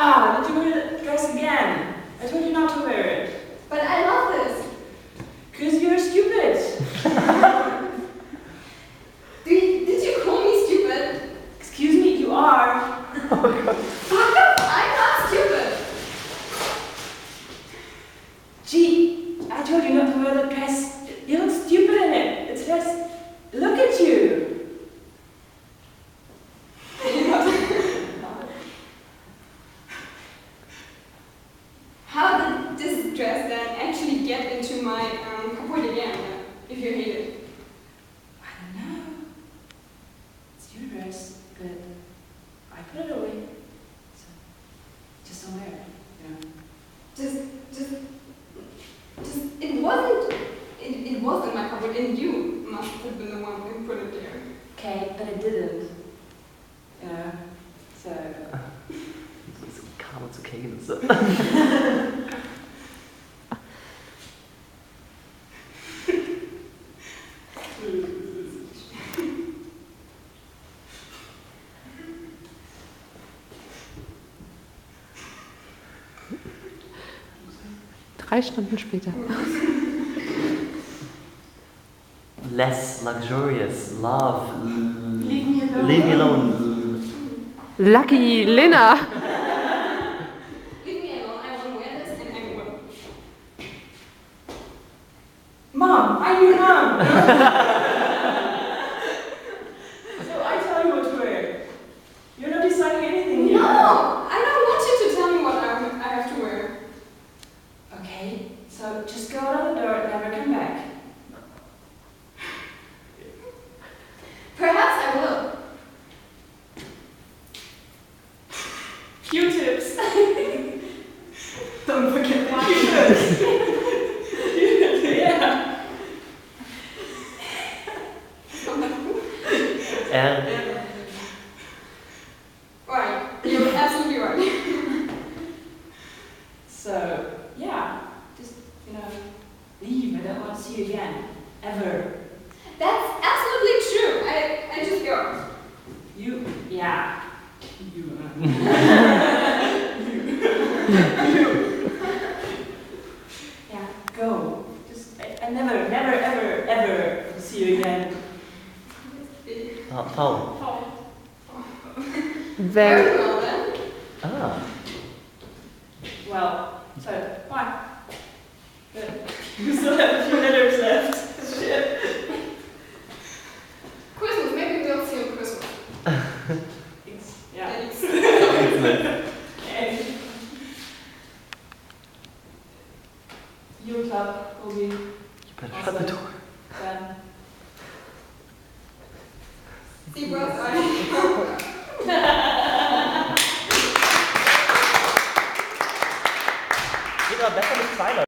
Ah, did you wear the dress again? I told you not to wear it. But I love this. Because you're stupid. Did you call me stupid? Excuse me, you are. Fuck up, I'm not stupid. Gee, I told you not to wear the dress. You look stupid in it. It's just, look at you. How did this dress then actually get into my cupboard again, if you hate it? I don't know. It's your dress, but I put it away. So, just don't wear it, you know. It was in my cupboard and you must have been the one who put it there. Okay, but it didn't. You know, so. Så kan man så kegen så. Drei Stunden später. Less luxurious, love. Leave me alone. Leave me alone. Lucky Lena. Leave me alone, I won't wear this and I will. Mom, I'm your mom. So I tell you what to wear. You're not deciding anything here. No! I don't want you to tell me what I have to wear. Okay, so just go out of the door and never come back. Perhaps I will. Q-tips. Don't forget my Q-tips. Yeah. And Right, you're absolutely right. So, yeah, just, leave. I don't want to see you again. Ever. That's absolutely true. I just go. You, yeah. You, yeah, go. Just, I never, ever see you again. Paul. Very. Very well then. Ah. Well, so, fine. Good. You still have a few letters left. Shit. Christmas, maybe we'll see you on Christmas. Yeah. Thanks. And your club will be You better shut the door. done. See, bros, I